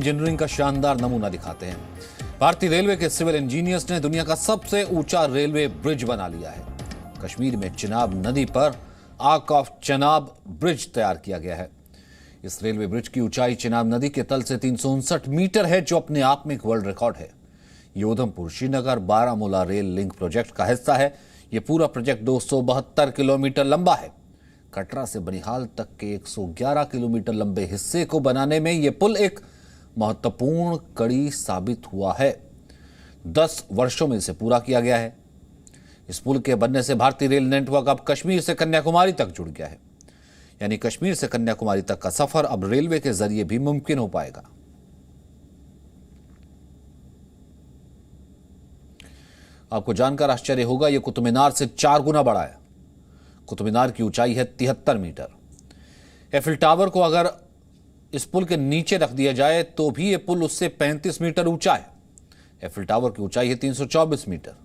Engineering का शानदार नमूना दिखाते हैं। भारतीय रेलवे के सिविल इंजीनियर्स ने दुनिया का सबसे ऊंचा रेलवे ब्रिज बना लिया है। कश्मीर में चिनाब नदी पर आर्क ऑफ चनाब ब्रिज तैयार किया गया है। इस रेलवे ब्रिज की ऊंचाई चिनाब नदी के तल से 359 मीटर है, जो अपने आप में एक वर्ल्ड रिकॉर्ड है। ये Udhampur Srinagar Baramulla rail link project का हिस्सा है। यह पूरा प्रोजेक्ट 272 किलोमीटर लंबा है। कटरा से बनिहाल तक के 111 किलोमीटर लंबे हिस्से को बनाने में यह पुल एक महत्वपूर्ण कड़ी साबित हुआ है। 10 वर्षों में इसे पूरा किया गया है। इस पुल के बनने से भारतीय रेल नेटवर्क अब कश्मीर से कन्याकुमारी तक जुड़ गया है। यानी कश्मीर से कन्याकुमारी तक का सफर अब रेलवे के जरिए भी मुमकिन हो पाएगा। आपको जानकर आश्चर्य होगा, यह कुतुब मीनार से 4 गुना बड़ा है। कुतुब मीनार की ऊंचाई है 73 मीटर। एफिल टावर को अगर इस पुल के नीचे रख दिया जाए तो भी यह पुल उससे 35 मीटर ऊंचा है। एफिल टावर की ऊंचाई है 324 मीटर।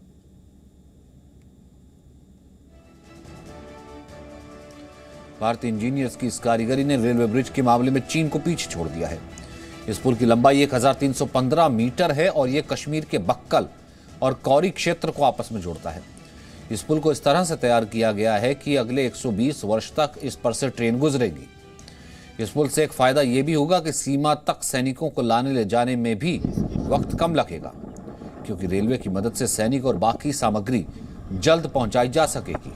भारतीय इंजीनियर्स की इस कारीगरी ने रेलवे ब्रिज के मामले में चीन को पीछे छोड़ दिया है। इस पुल की लंबाई 1315 मीटर है और यह कश्मीर के बक्कल और कौरी क्षेत्र को आपस में जोड़ता है। इस पुल को इस तरह से तैयार किया गया है कि अगले 120 वर्ष तक इस पर से ट्रेन गुजरेगी। इस पुल से एक फायदा यह भी होगा कि सीमा तक सैनिकों को लाने ले जाने में भी वक्त कम लगेगा, क्योंकि रेलवे की मदद से सैनिक और बाकी सामग्री जल्द पहुंचाई जा सकेगी।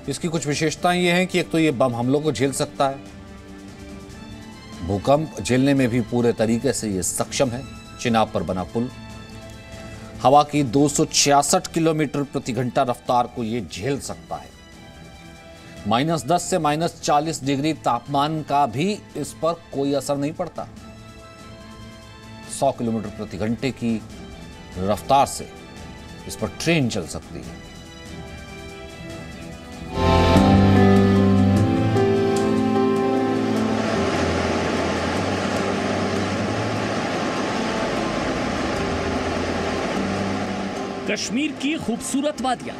इसकी कुछ विशेषताएं यह हैं कि एक तो यह बम हमलों को झेल सकता है, भूकंप झेलने में भी पूरे तरीके से यह सक्षम है। चिनाब पर बना पुल हवा की 266 किलोमीटर प्रति घंटा रफ्तार को यह झेल सकता है। -10 से -40 डिग्री तापमान का भी इस पर कोई असर नहीं पड़ता। 100 किलोमीटर प्रति घंटे की रफ्तार से इस पर ट्रेन चल सकती है। कश्मीर की खूबसूरत वादियां,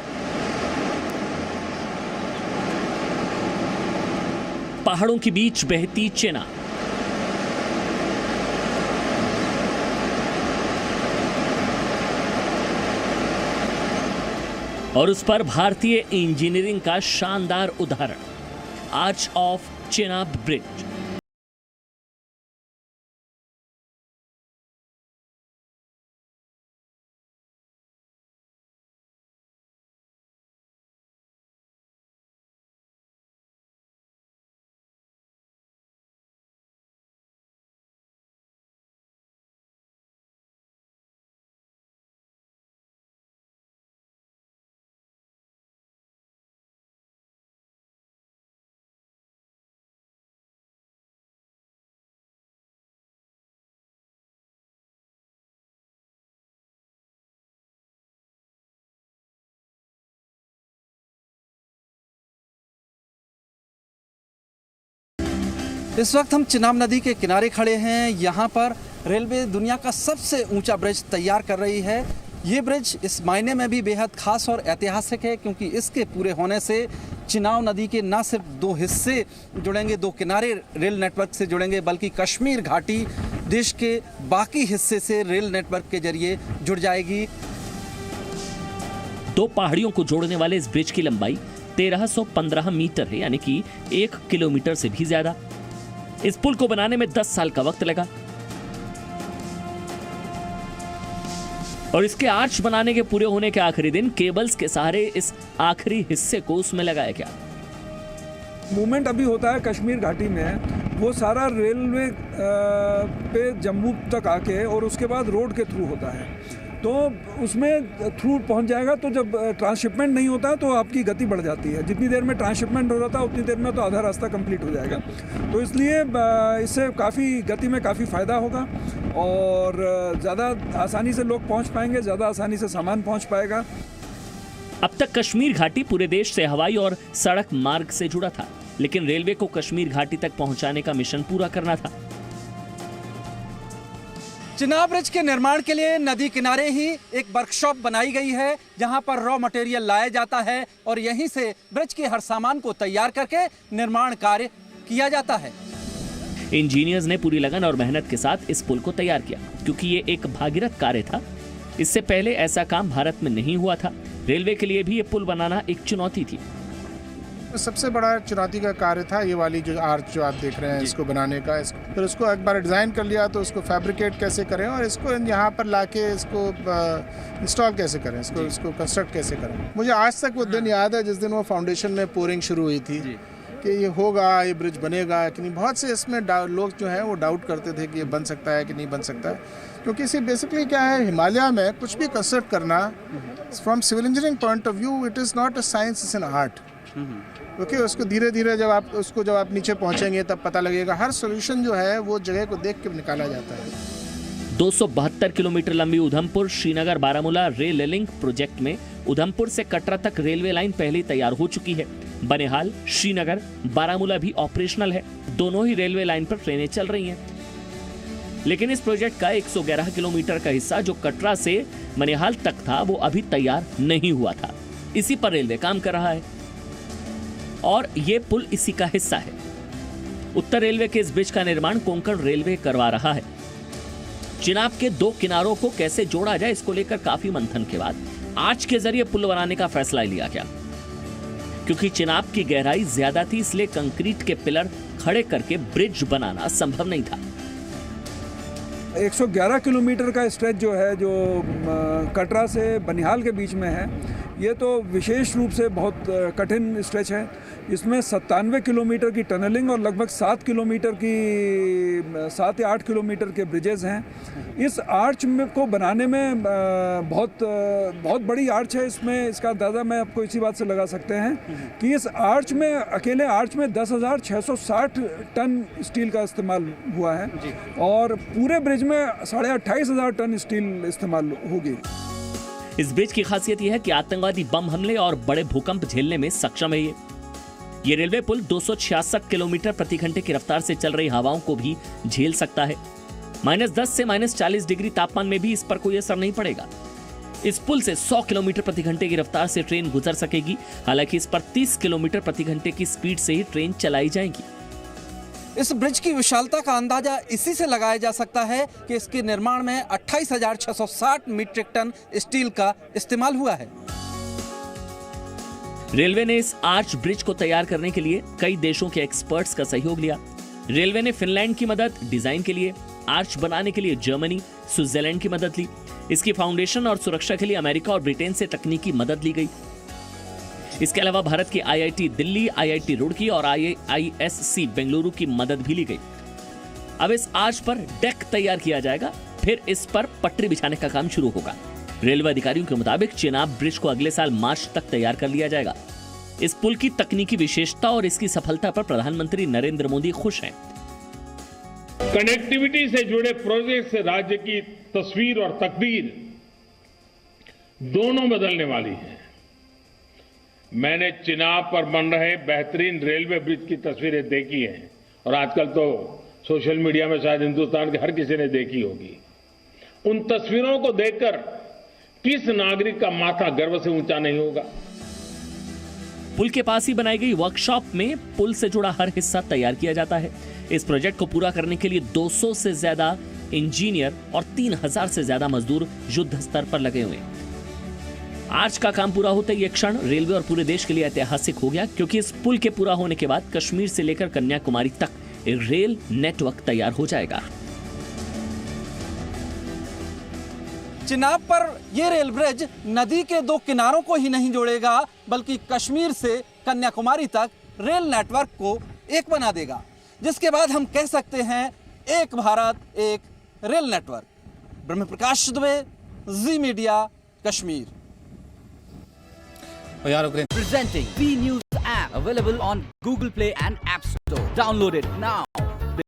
पहाड़ों के बीच बहती चेनाब, और उस पर भारतीय इंजीनियरिंग का शानदार उदाहरण आर्च ऑफ चेनाब ब्रिज। इस वक्त हम चिनाब नदी के किनारे खड़े हैं। यहाँ पर रेलवे दुनिया का सबसे ऊंचा ब्रिज तैयार कर रही है। ये ब्रिज इस मायने में भी बेहद खास और ऐतिहासिक है, क्योंकि इसके पूरे होने से चिनाब नदी के न सिर्फ 2 हिस्से जुड़ेंगे, 2 किनारे रेल नेटवर्क से जुड़ेंगे, बल्कि कश्मीर घाटी देश के बाकी हिस्से से रेल नेटवर्क के जरिए जुड़ जाएगी। 2 पहाड़ियों को जोड़ने वाले इस ब्रिज की लंबाई 1315 मीटर है, यानी कि 1 किलोमीटर से भी ज्यादा। इस पुल को बनाने में 10 साल का वक्त लगा और इसके आर्च बनाने के पूरे होने के आखिरी दिन केबल्स के सहारे इस आखिरी हिस्से को उसमें लगाया गया। मूवमेंट अभी होता है कश्मीर घाटी में, वो सारा रेलवे पे जम्मू तक आके और उसके बाद रोड के थ्रू होता है, तो उसमें थ्रू पहुंच जाएगा। तो जब ट्रांसशिपमेंट नहीं होता तो आपकी गति बढ़ जाती है। जितनी देर में ट्रांसशिपमेंट हो रहा था उतनी देर में तो आधा रास्ता कंप्लीट हो जाएगा। तो इसलिए इससे काफ़ी गति में काफ़ी फ़ायदा होगा और ज़्यादा आसानी से लोग पहुंच पाएंगे, ज़्यादा आसानी से सामान पहुंच पाएगा। अब तक कश्मीर घाटी पूरे देश से हवाई और सड़क मार्ग से जुड़ा था, लेकिन रेलवे को कश्मीर घाटी तक पहुंचाने का मिशन पूरा करना था। चिनाब ब्रिज के निर्माण के लिए नदी किनारे ही एक वर्कशॉप बनाई गई है, जहां पर रॉ मटेरियल लाया जाता है और यहीं से ब्रिज के हर सामान को तैयार करके निर्माण कार्य किया जाता है। इंजीनियर्स ने पूरी लगन और मेहनत के साथ इस पुल को तैयार किया, क्योंकि ये एक भागीरथ कार्य था। इससे पहले ऐसा काम भारत में नहीं हुआ था। रेलवे के लिए भी ये पुल बनाना एक चुनौती थी। सबसे बड़ा चुनौती का कार्य था ये वाली जो आर्च जो आप देख रहे हैं इसको बनाने का। फिर उसको एक बार डिज़ाइन कर लिया तो उसको फैब्रिकेट कैसे करें और इसको यहाँ पर लाके इसको इंस्टॉल कैसे करें, इसको कंस्ट्रक्ट कैसे करें। मुझे आज तक वो दिन याद है जिस दिन वो फाउंडेशन में पोरिंग शुरू हुई थी कि ये होगा, ये ब्रिज बनेगा कि नहीं। बहुत से इसमें लोग जो हैं वो डाउट करते थे कि ये बन सकता है कि नहीं बन सकता है, क्योंकि इसे बेसिकली क्या है, हिमालय में कुछ भी कंस्ट्रक्ट करना from civil engineering point of view it is not a science, it's an art. क्योंकि उसको धीरे धीरे जब आप नीचे पहुंचेंगे तब पता लगेगा। हर सॉल्यूशन जो है वो जगह को देख के निकाला जाता है। 272 किलोमीटर लंबी Udhampur Srinagar Baramulla rail link project में उधमपुर से कटरा तक रेलवे लाइन पहले ही तैयार हो चुकी है। बनिहाल, श्रीनगर, बारामूला भी ऑपरेशनल है। दोनों ही रेलवे लाइन पर ट्रेनें चल रही हैं। लेकिन इस प्रोजेक्ट का 111 किलोमीटर का हिस्सा जो कटरा से बनिहाल तक था वो अभी तैयार नहीं हुआ था। इसी पर रेलवे काम कर रहा है और ये पुल इसी का हिस्सा है। उत्तर रेलवे के इस ब्रिज का निर्माण कोंकण रेलवे करवा रहा है। चिनाब के दो किनारों को कैसे जोड़ा जाए, इसको लेकर काफी मंथन के बाद आर्च के जरिए पुल बनाने का फैसला लिया गया। क्योंकि चिनाब की गहराई ज्यादा थी, इसलिए कंक्रीट के पिलर खड़े करके ब्रिज बनाना संभव नहीं था। 111 किलोमीटर का स्ट्रेच जो है, जो कटरा से बनिहाल के बीच में है, ये तो विशेष रूप से बहुत कठिन स्ट्रेच है। इसमें 97 किलोमीटर की टनलिंग और लगभग 7 या 8 किलोमीटर के ब्रिजेज हैं। इस आर्च में को बनाने में बहुत बड़ी आर्च है। इसमें इसका अंदाज़ा मैं आपको इसी बात से लगा सकते हैं कि इस आर्च में, अकेले आर्च में 10,660 टन स्टील का इस्तेमाल हुआ है और पूरे ब्रिज में 28,500 टन स्टील इस्तेमाल होगी। इस ब्रिज की खासियत यह है कि आतंकवादी बम हमले और बड़े भूकंप झेलने में सक्षम है। ये रेलवे पुल 266 किलोमीटर प्रति घंटे की रफ्तार से चल रही हवाओं को भी झेल सकता है। -10 से -40 डिग्री तापमान में भी इस पर कोई असर नहीं पड़ेगा। इस पुल से 100 किलोमीटर प्रति घंटे की रफ्तार से ट्रेन गुजर सकेगी। हालांकि इस पर 30 किलोमीटर प्रति घंटे की स्पीड से ही ट्रेन चलाई जाएगी। इस ब्रिज की विशालता का अंदाजा इसी से लगाया जा सकता है कि इसके निर्माण में 28,660 मीट्रिक टन स्टील का इस्तेमाल हुआ है। रेलवे ने इस आर्च ब्रिज को तैयार करने के लिए कई देशों के एक्सपर्ट्स का सहयोग लिया। रेलवे ने फिनलैंड की मदद डिजाइन के लिए, आर्च बनाने के लिए जर्मनी, स्विट्जरलैंड की मदद ली। इसकी फाउंडेशन और सुरक्षा के लिए अमेरिका और ब्रिटेन से तकनीकी मदद ली गई। इसके अलावा भारत की IIT दिल्ली, IIT रुड़की और IISc बेंगलुरु की मदद भी ली गई। अब इस आर्च पर डेक तैयार किया जाएगा, फिर इस पर पटरी बिछाने का काम शुरू होगा। रेलवे अधिकारियों के मुताबिक चिनाब ब्रिज को अगले साल मार्च तक तैयार कर लिया जाएगा। इस पुल की तकनीकी विशेषता और इसकी सफलता पर प्रधानमंत्री नरेंद्र मोदी खुश हैं। कनेक्टिविटी से जुड़े प्रोजेक्ट से राज्य की तस्वीर और तकदीर दोनों बदलने वाली है। मैंने चिनाब पर बन रहे बेहतरीन रेलवे ब्रिज की तस्वीरें देखी हैं और आजकल तो सोशल मीडिया में शायद हिंदुस्तान के हर किसी ने देखी होगी। उन तस्वीरों को देखकर किस नागरिक का माथा गर्व से ऊंचा नहीं होगा। पुल के पास ही बनाई गई वर्कशॉप में पुल से जुड़ा हर हिस्सा तैयार किया जाता है। इस प्रोजेक्ट को पूरा करने के लिए 200 से ज्यादा इंजीनियर और 3,000 से ज्यादा मजदूर युद्ध स्तर पर लगे हुए हैं। आर्च का काम पूरा होते ही ये क्षण रेलवे और पूरे देश के लिए ऐतिहासिक हो गया, क्योंकि इस पुल के पूरा होने के बाद कश्मीर से लेकर कन्याकुमारी तक एक रेल नेटवर्क तैयार हो जाएगा। चिनाब पर यह रेल ब्रिज नदी के दो किनारों को ही नहीं जोड़ेगा, बल्कि कश्मीर से कन्याकुमारी तक रेल नेटवर्क को एक बना देगा, जिसके बाद हम कह सकते हैं एक भारत एक rail network. Brahm Prakash Dubey, Zee Media, Kashmir. Presenting B News app available on Google Play and App Store. Download it now.